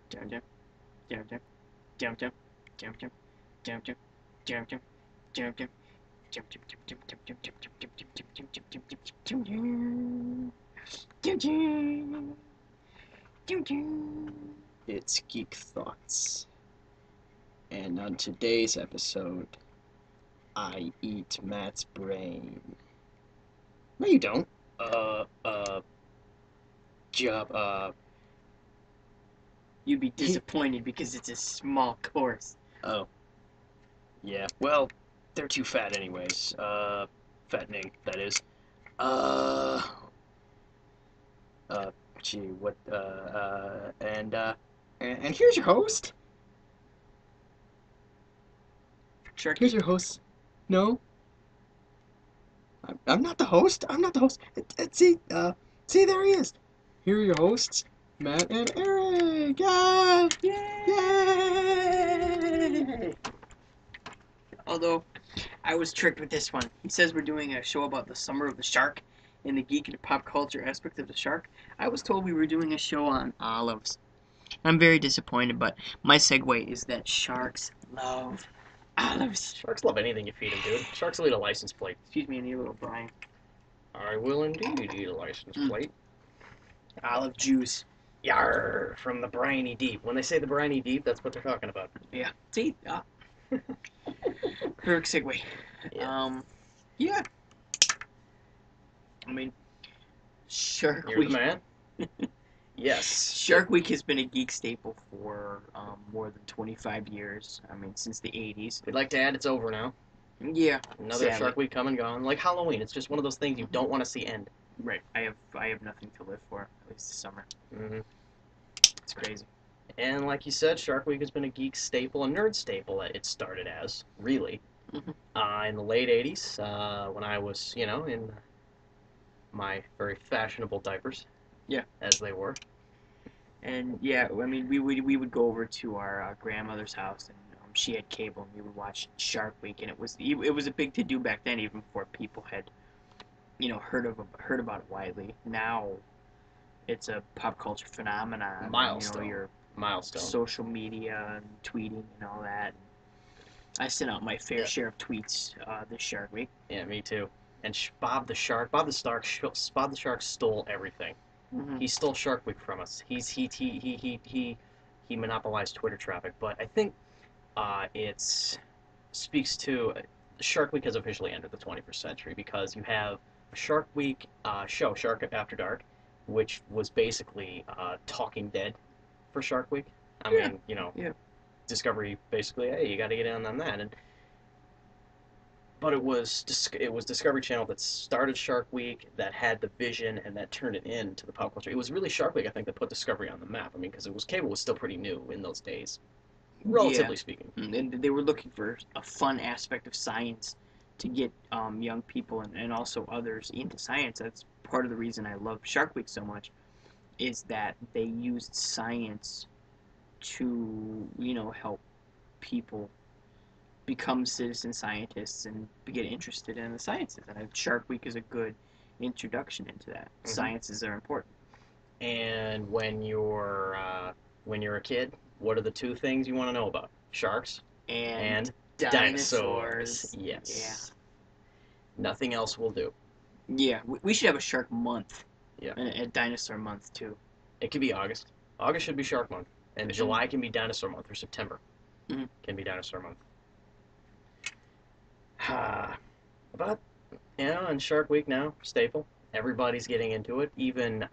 Jump, jump, jump, jump, jump, jump, jump, jump, jump, jump, jump, jump, jump, jump. Jump, jump, jump, jump, jump, jump, jump, jump, jump, jump, jump, jump, jump, jump, jump, jump, jump, jump, jump. It's Geek Thoughts. And on today's episode, I eat Matt's brain. No, you don't. Job, You'd be disappointed because it's a small course. Oh. Yeah, well, they're too fat anyways. Fattening, that is. Uh, Gee, what, and here's your host. Sharky. Here's your host. No, I'm not the host. I'm not the host. See, there he is. Here are your hosts, Matt and Eric. Yay! Yay! Although, I was tricked with this one. He says we're doing a show about the summer of the shark and the geek and pop culture aspect of the shark. I was told we were doing a show on olives. I'm very disappointed, but my segue is that sharks love olives. Sharks love anything you feed them, dude. Sharks will eat a license plate. Excuse me, I need a little Brian. I will indeed eat a license plate. Olive juice. Yarr, from the briny deep. When they say the briny deep, that's what they're talking about. Yeah. See? Perfect segue. Yeah. Yeah. I mean, Shark You're Week. the man. Yes. Shark Week has been a geek staple for more than 25 years. I mean, since the 80s. We'd like to add it's over now. Yeah. Another sadly. Shark Week come and gone. Like Halloween, it's just one of those things you don't want to see end. Right. I have nothing to live for, at least this summer. Mm-hmm. It's crazy. And like you said, Shark Week has been a geek staple, a nerd staple. It started as, really. Mm-hmm. In the late 80s, when I was, in my very fashionable diapers. Yeah. As they were. And yeah, I mean, we would go over to our grandmother's house, and she had cable, and we would watch Shark Week, and it was a big to do back then, even before people had, heard about it widely. Now, it's a pop culture phenomenon. Milestone. And, your Milestone. social media and tweeting and all that. I sent out my fair share of tweets this Shark Week. Yeah, me too. And Bob the Shark stole everything. Mm-hmm. He stole Shark Week from us. He monopolized Twitter traffic. But I think it speaks to Shark Week has officially entered the 21st century because you have a Shark Week show, Shark After Dark, which was basically Talking Dead for Shark Week. I mean, Yeah. Discovery basically, hey, you got to get in on that. But it was Discovery Channel that started Shark Week, that had the vision, and that turned it into the pop culture. It was really Shark Week, I think, that put Discovery on the map. I mean, because cable was still pretty new in those days, relatively speaking. And they were looking for a fun aspect of science to get young people and also others into science. That's part of the reason I love Shark Week so much, is that they used science to, help people become citizen scientists and get interested in the sciences. And Shark Week is a good introduction into that. Mm-hmm. Sciences are important. And when you're a kid, what are the two things you want to know about? Sharks and dinosaurs. Yes. Yeah. Nothing else will do. Yeah, we should have a Shark Month. Yeah. And a Dinosaur Month too. It could be August. August should be Shark Month, and July can be Dinosaur Month, or September can be Dinosaur Month. But, and Shark Week now, staple. Everybody's getting into it. Even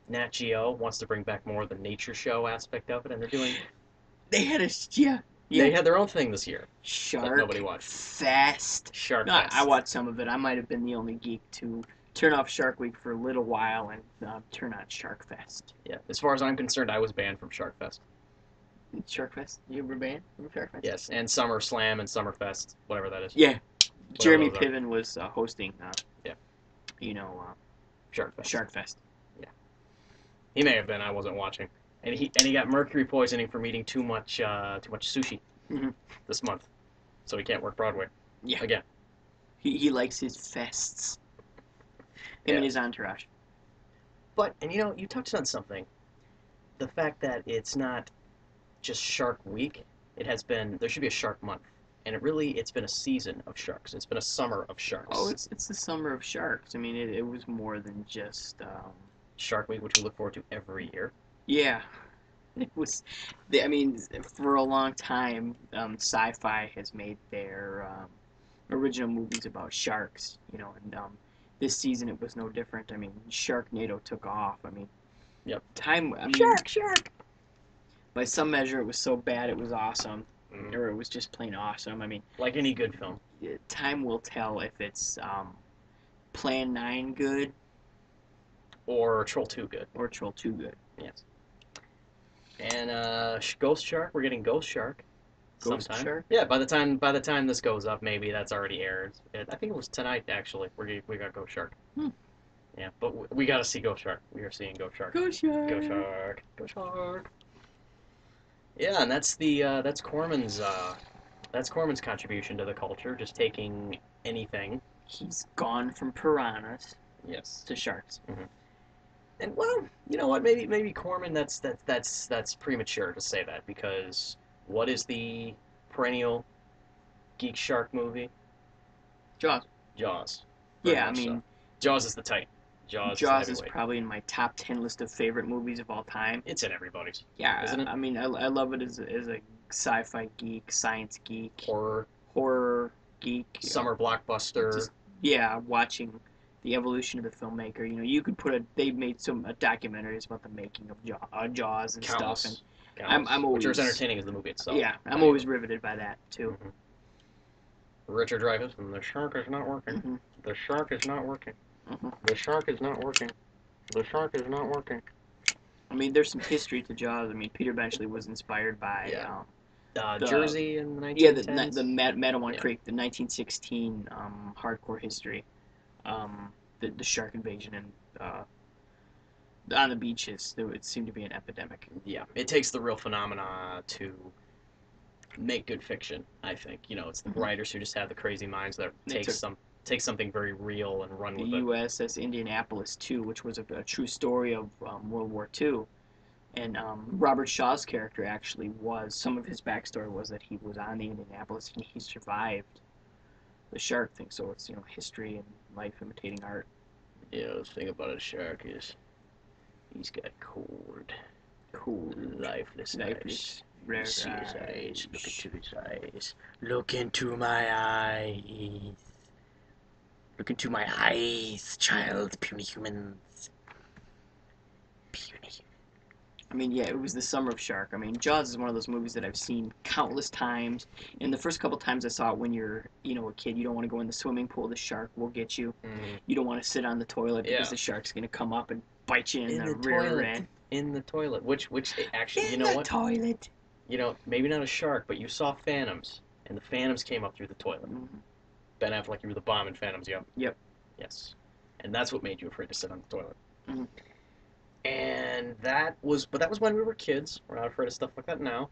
Nat Geo wants to bring back more of the nature show aspect of it, and they're doing... They had They had their own thing this year. Shark nobody watched. Fest. Shark no, Fest. I watched some of it. I might have been the only geek to turn off Shark Week for a little while and turn on Shark Fest. Yeah, as far as I'm concerned, I was banned from Shark Fest. Shark Fest? You were banned from Shark Fest? Yes, and Summer Slam and Summer Fest, whatever that is. Yeah. Jeremy Piven was hosting, Shark Fest. Shark Fest. Yeah. He may have been. I wasn't watching. And he got mercury poisoning from eating too much sushi this month, so he can't work Broadway. Yeah. Again. He likes his fests. Him and his entourage. But you touched on something. the fact that it's not just Shark Week. It has been there should be a Shark Month, and it's been a season of sharks. It's been a summer of Oh, sharks. it's the summer of sharks. I mean, it was more than just Shark Week, which we look forward to every year. yeah. It was, I mean, for a long time, sci-fi has made their original movies about sharks, and this season it was no different. I mean, Sharknado took off. I mean, Yep. I mean, Shark. by some measure, it was so bad it was awesome, Mm. or it was just plain awesome. I mean, Like any good film. time will tell if it's Plan 9 good Or Troll 2 good. or Troll 2 good. Yes. And Ghost Shark, we're getting Ghost Shark Ghost sometime. Shark? Yeah, by the time this goes up, maybe that's already aired. I think it was tonight actually. We got Ghost Shark. Hmm. Yeah, but we got to see Ghost Shark. We are seeing Ghost Shark. Ghost Shark! Ghost Shark. Ghost Shark. Yeah, and that's Corman's contribution to the culture, just taking anything. He's gone from piranhas Yes. to sharks. And well, you know what? Maybe Corman. That's premature to say that because what is the perennial geek shark movie? Jaws. Jaws. Very Yeah, I much mean, so. Jaws is the titan. Jaws Jaws is is the heavyweight. probably in my top 10 list of favorite movies of all time. It's in everybody's, Yeah, isn't it? I mean, I love it as a sci-fi geek, science geek, Horror, horror geek. summer blockbuster. Just, yeah, watching the evolution of the filmmaker. You could they made some documentaries about the making of Jaws and Countless. stuff, and Countless. I'm Which are always as entertaining as the movie itself. yeah, I'm always riveted by that too. Mhm. Richard Dreyfuss, and the shark is not working. Hmm. The shark is not working. Hmm. The shark is not working. The shark is not working. I mean, there's some history to Jaws. I mean, Peter Benchley was inspired by Yeah. the Jersey in the yeah 1910s. the Matawan Yeah. Creek, the 1916 hardcore history, the shark invasion and on the beaches. There would seem to be an epidemic. Yeah, it takes the real phenomena to make good fiction. I think it's the Mhm. writers who just have the crazy minds that They took take something very real and run the with it. USS Indianapolis too, which was a true story of World War II. And Robert Shaw's character actually was some of his backstory was that he was on the Indianapolis and he survived the shark thing. So it's history and life imitating art. Yeah, the thing about a shark is he's got Cool, lifeless lifeless, eyes. rare You see his eyes. eyes. Look into his eyes. Look into my eyes. Look into my eyes, child. Puny humans. Puny humans. I mean, yeah, it was the summer of shark. I mean, Jaws is one of those movies that I've seen countless times. And the first couple times I saw it when you're, a kid, you don't want to go in the swimming pool. The shark will get you. Mm. You don't want to sit on the toilet because Yeah. the shark's gonna come up and bite you in In the the rear toilet. end. In the toilet. Which actually, In you know the what? toilet. Maybe not a shark, but you saw phantoms, and the phantoms came up through the toilet. Mhm. Ben Affleck, you were the bomb in Phantoms, yep. Yep. Yes. And that's what made you afraid to sit on the toilet. Mhm. And that was when we were kids. We're not afraid of stuff like that now.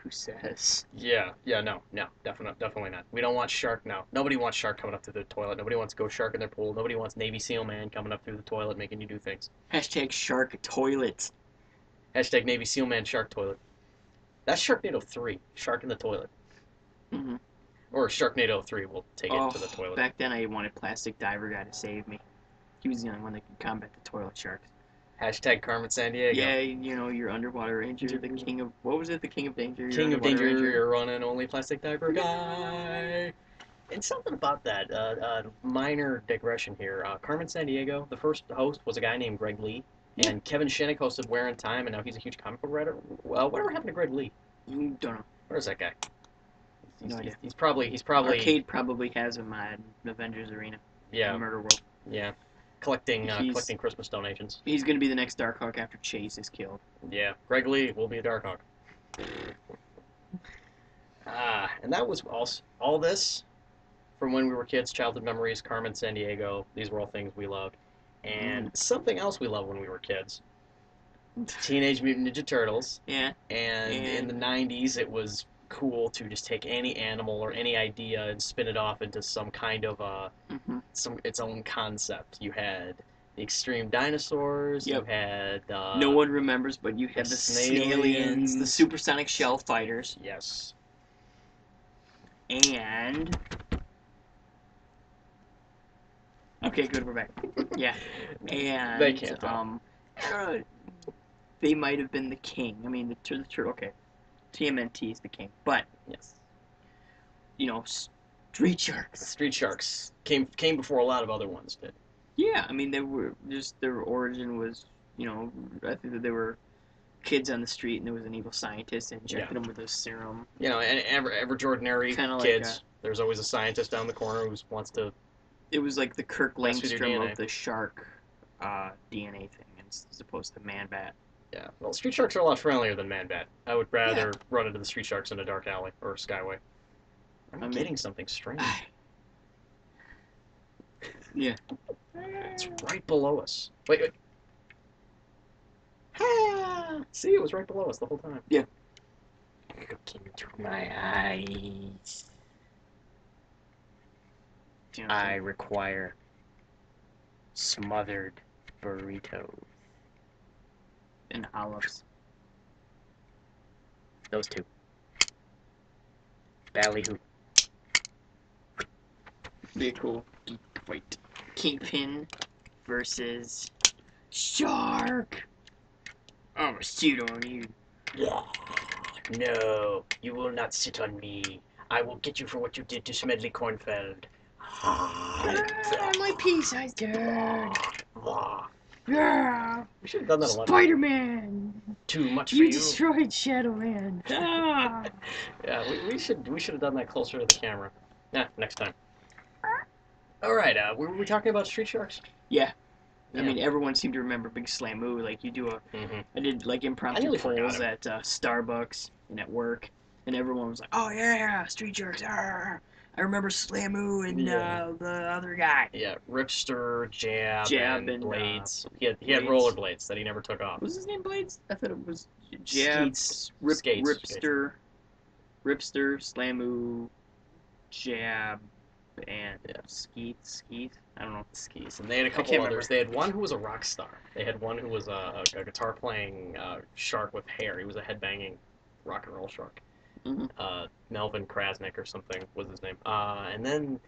Who says? Yeah, no, definitely not. We don't want shark now. Nobody wants shark coming up through the toilet. Nobody wants ghost shark in their pool. Nobody wants Navy SEAL man coming up through the toilet making you do things. Hashtag shark toilet. Hashtag Navy SEAL man shark toilet. That's Sharknado 3, shark in the toilet. Mm-hmm. Or Sharknado 3 will take it to the toilet. Back then I wanted Plastic Diver Guy to save me. He was the only one that could combat the toilet sharks. Hashtag Carmen Sandiego. Yeah, your underwater ranger, the king of, what was it, the king of danger? King of underwater Danger, ranger. you're running only plastic diaper guy. And something about that, minor digression here. Carmen Sandiego, the first host was a guy named Greg Lee, and Kevin Shinnick hosted Where in Time, and now he's a huge comic book writer. Well, whatever happened to Greg Lee? Don't know. Where's that guy? No idea. He's probably Arcade probably has him at Avengers Arena. yeah, Murder World. yeah, collecting Christmas donations. He's gonna be the next Darkhawk after Chase is killed. Yeah, Greg Lee will be a Darkhawk. And that was all this from when we were kids, childhood memories, Carmen Sandiego. These were all things we loved. And something else we loved when we were kids. Teenage Mutant Ninja Turtles. Yeah. And in the 90s, it was cool to just take any animal or any idea and spin it off into some kind of its own concept. You had the extreme dinosaurs. You Yep. had No one remembers, but you the had the Snailians, the Snailians. supersonic shell fighters, Yes. and okay, good, we're back. Yeah, They and can't tell. uh, they might have been the king. I mean, okay, TMNT is the king, but Yes. you know, Street Sharks. Street Sharks came before a lot of other ones did. Yeah, I mean, they were just their origin was, I think that they were kids on the street and there was an evil scientist and Yeah. injected them with a serum. You know, and average ordinary Kind of like kids. There's always a scientist down the corner who wants to it was like the Kirk mess with your Langstrom DNA. of the shark DNA thing, as opposed to Man Bat. Yeah. Well, Street Sharks are a lot friendlier than Man Bat. I would rather run into the Street Sharks in a dark alley or Skyway. I'm getting something strange. Yeah. It's right below us. Wait. Ah! See, it was right below us the whole time. Yeah. Looking into my eyes. I require smothered burritos. and olives. Those two. Ballyhoo. Be a cool geek fight. Kingpin versus Shark. I'm gonna sit on you. No, you will not sit on me. I will get you for what you did to Smedley Cornfeld. My pea-sized turd. Yeah. We should have done that a lot. Spider-Man. Too much for You you. destroyed Shadow Man. Ah. Yeah, we should have done that closer to the camera. Yeah, next time. All right, were we talking about Street Sharks? Yeah. Yeah. I mean, everyone seemed to remember Big Slamoo. Like, you do I did, like, I impromptu nearly forgot polls him. at Starbucks and at work, and everyone was like, oh, yeah, Street Sharks, I remember Slamoo and the other guy. Yeah, Ripster, Jab, Jab and, Blades. He had Blades. rollerblades that he never took off. Was his name Blades? I thought it was Jab, Skates. Ripster, Slamoo, Jab, and Skeet. I don't know. Skis. And they had a can't couple remember. others. They had one who was a rock star. They had one who was a guitar playing shark with hair. He was a headbanging rock and roll shark. Melvin Krasnick or something was his name. And then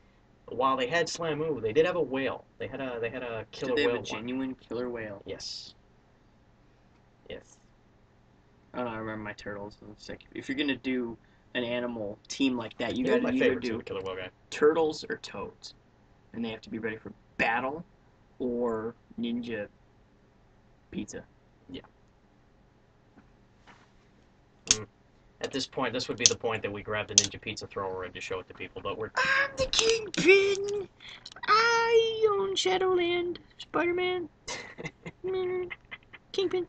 while they had Slamoo, they did have a whale. They had a killer Did they whale. have a genuine killer whale? Yes. Yes. I don't know, I remember my turtles. It's like, if you're gonna do an animal team like that, you He was gotta my either favorite do too, the killer whale guy. turtles or toads, and they have to be ready for battle or ninja pizza. Yeah. At this point, this would be the point that we grab the Ninja Pizza thrower and just show it to people, but we're... I'm the Kingpin! I own Shadowland, Spider-Man. Kingpin.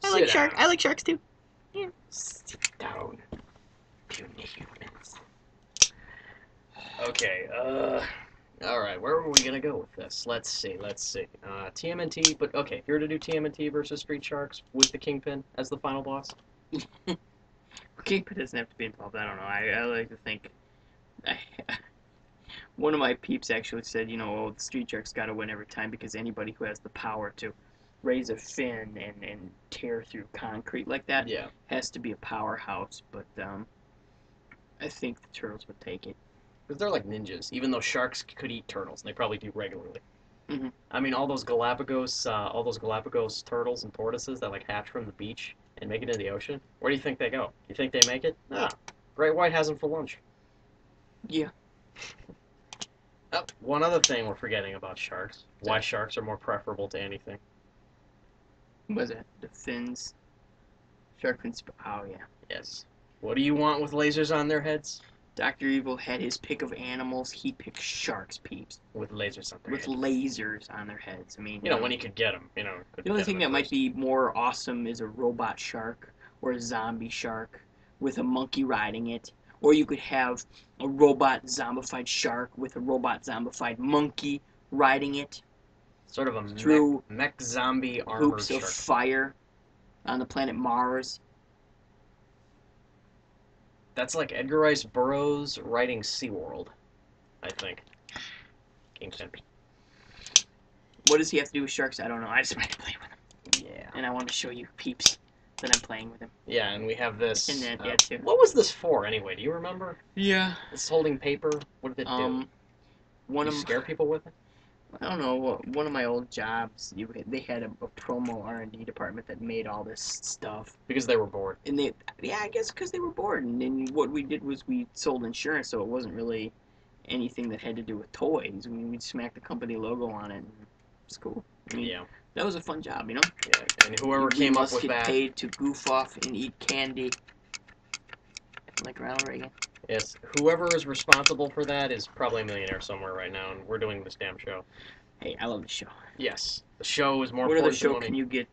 I like shark. I like sharks too. Yeah. Sit down, puny humans. Okay, alright, where are we gonna go with this? Let's see. TMNT, but okay, if you were to do TMNT versus Street Sharks with the Kingpin as the final boss? Kingpin doesn't have to be involved. I don't know. I like to think. One of my peeps actually said, the Street Shark's got to win every time because anybody who has the power to raise a fin and tear through concrete like that has to be a powerhouse. But I think the turtles would take it. Because they're like ninjas, even though sharks could eat turtles, and they probably do regularly. Mm-hmm. I mean, all those Galapagos turtles and tortoises that like hatch from the beach and make it into the ocean. Where do you think they go? You think they make it? Ah, Great White has them for lunch. Yeah. Oh, one other thing we're forgetting about sharks. Why sharks are more preferable to anything. What was it? The fins. Shark fins. Oh, yeah. Yes. What do you want with lasers on their heads? Dr. Evil had his pick of animals. He picked sharks, peeps. With lasers on their With heads. lasers on their heads. I mean, when he could get them. The only thing that might be more awesome is a robot shark or a zombie shark with a monkey riding it. Or you could have a robot zombified shark with a robot zombified monkey riding it. Sort of a through mech zombie armored hoops of shark. fire on the planet Mars. That's like Edgar Rice Burroughs writing SeaWorld, I think. Kingpin. what does he have to do with sharks? I don't know. I just want to play with him, Yeah. and I want to show you peeps that I'm playing with him. Yeah, and we have this. And then yeah, too. What was this for anyway? Do you remember? Yeah. It's holding paper. What did it do? One You of scare people with it? I don't know. One of my old jobs, they had a promo R&D department that made all this stuff. Because they were bored. And I guess because they were bored. And then what we did was we sold insurance, so it wasn't really anything that had to do with toys. We'd smack the company logo on it. And it's cool. I mean, Yeah. that was a fun job, you know. Yeah. And whoever came up with get that. paid to goof off and eat candy, like Ronald Reagan. Yes, whoever is responsible for that is probably a millionaire somewhere right now, and we're doing this damn show. Hey, I love the show. Yes, the show is more What important other show than money. can you get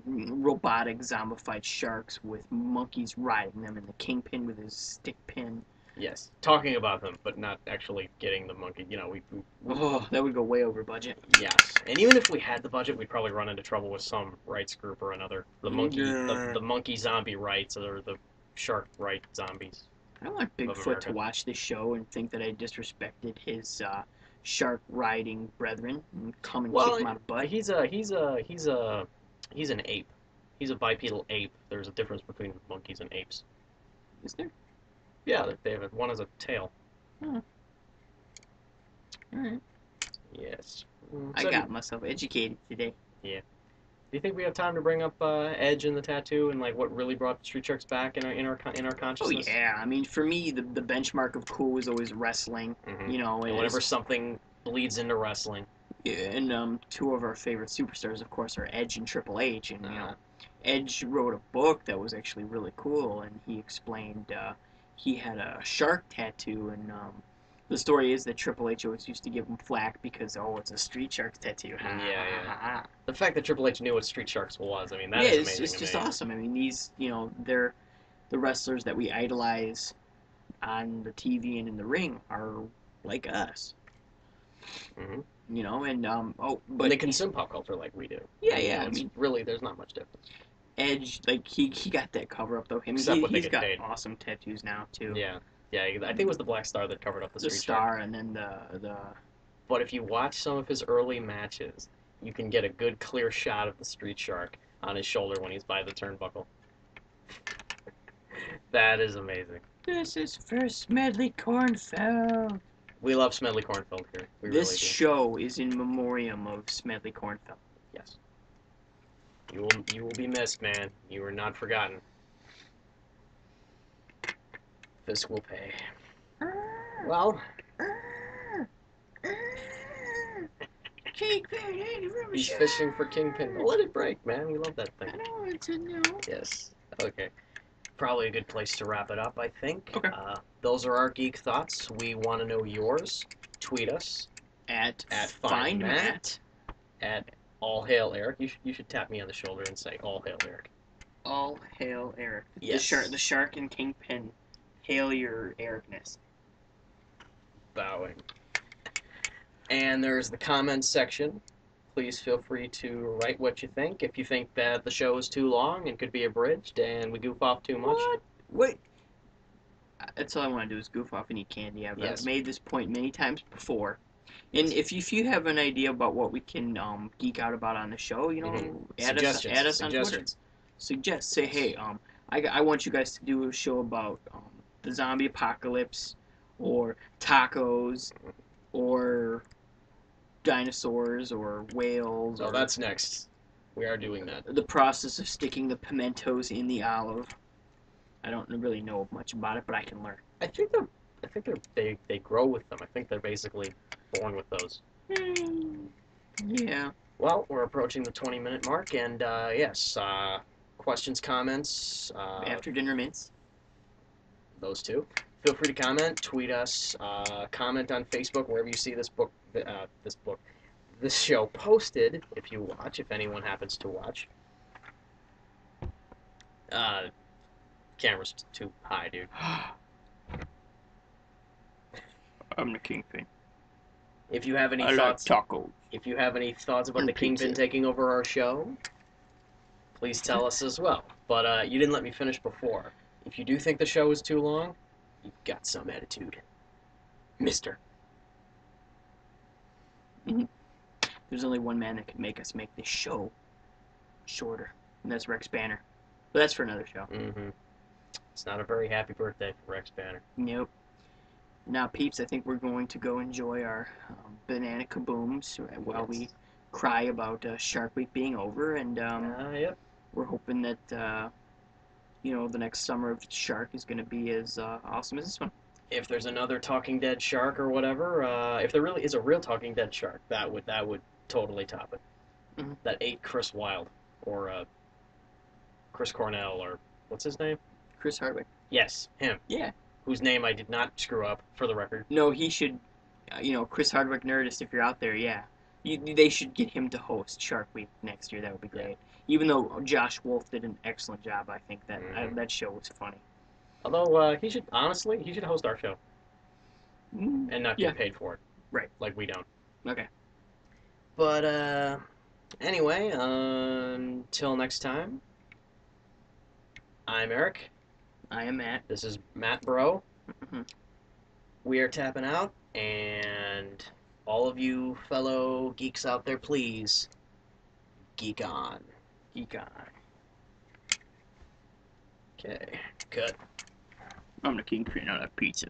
robotic zombified sharks with monkeys riding them and the kingpin with his stick pin? Yes, talking about them, but not actually getting the monkey. You know, Oh, that would go way over budget. Yes, and even if we had the budget, we'd probably run into trouble with some rights group or another. The monkey, the monkey zombie rights, or the shark right zombies. I don't want Bigfoot to watch this show and think that I disrespected his shark riding brethren and come and kick him out of butt. He's an ape. He's a bipedal ape. There's a difference between monkeys and apes. Is there? Yeah, they have one has a tail. Oh. All right. Yes. I got myself educated today. Yeah. Do you think we have time to bring up Edge and the tattoo and like what really brought Street Sharks back in our consciousness? Oh yeah, I mean for me the benchmark of cool was always wrestling. Mm-hmm. You know, and whenever something bleeds into wrestling. Yeah, and two of our favorite superstars, of course, are Edge and Triple H. And you know, Edge wrote a book that was actually really cool, and he explained he had a shark tattoo, and the story is that Triple H always used to give him flack because, oh, it's a Street Sharks tattoo. Yeah. The fact that Triple H knew what Street Sharks was, I mean, that is amazing. It's just awesome. I mean, these, you know, they're the wrestlers that we idolize on the TV and in the ring are like us. Mm-hmm. You know, and but they consume pop culture like we do. Yeah. I mean, really, there's not much difference. Edge, like he got that cover up though. He's got awesome tattoos now too. Yeah. I think it was the Black Star that covered up the Street Star, and then the. But if you watch some of his early matches, you can get a good clear shot of the Street Shark on his shoulder when he's by the turnbuckle. That is amazing. This is for Smedley Cornfeld. We love Smedley Cornfeld here. This show is in memoriam of Smedley Cornfeld. Yes. You will be missed, man. You are not forgotten. This will pay. Well. Kingpin, he's fishing for Kingpin. Let it break, man. We love that thing. I don't want to know. Yes. Okay. Probably a good place to wrap it up, I think. Okay. Those are our geek thoughts. We want to know yours. Tweet us at FindMatt. At All Hail Eric. You should tap me on the shoulder and say All Hail Eric. All Hail Eric. Yes. The shark and Kingpin. Hail your Ericness. Bowing. And there's the comments section. Please feel free to write what you think. If you think that the show is too long and could be abridged and we goof off too much. What? That's all I want to do is goof off and eat candy. I've made this point many times before. And if you have an idea about what we can geek out about on the show, you know, add us on Twitter. Suggest. Say, hey, I want you guys to do a show about the zombie apocalypse, or tacos, or dinosaurs, or whales. Oh, that's next. We are doing that. The process of sticking the pimentos in the olive. I don't really know much about it, but I can learn. I think they grow with them. I think they're basically born with those. Yeah. Well, we're approaching the 20-minute mark, and yes, questions, comments. After dinner mints. Those two. Feel free to comment, tweet us, comment on Facebook wherever you see this show posted. If you watch, if anyone happens to watch. Camera's too high, dude. I'm the Kingpin. If you have any thoughts, like tacos. If you have any thoughts about the Kingpin taking over our show, please tell us as well. But you didn't let me finish before. If you do think the show is too long, you've got some attitude, Mister. There's only one man that can make us make this show shorter, and that's Rex Banner. But that's for another show. Mm-hmm. It's not a very happy birthday for Rex Banner. Nope. Now, peeps, I think we're going to go enjoy our banana kabooms while we Yes. cry about Shark Week being over, and Yep. we're hoping that the next summer of Shark is going to be as awesome as this one. If there's another Talking Dead shark or whatever, if there really is a real Talking Dead shark, that would totally top it. Mm-hmm. That ate Chris Wilde or Chris Cornell or what's his name? Chris Hardwick. Yes, him. Yeah. Whose name I did not screw up for the record. No, he should. Chris Hardwick Nerdist, if you're out there, yeah. They should get him to host Shark Week next year. That would be great. Yeah. Even though Josh Wolf did an excellent job, I think that show was funny. Although he should host our show and not yeah. get paid for it. Right. Like we don't. Okay. But anyway, until next time, I'm Eric. I am Matt. This is Matt Bro. We are tapping out, and all of you fellow geeks out there, please geek on. Geek on. Okay, cut. I'm the king creating out of pizza.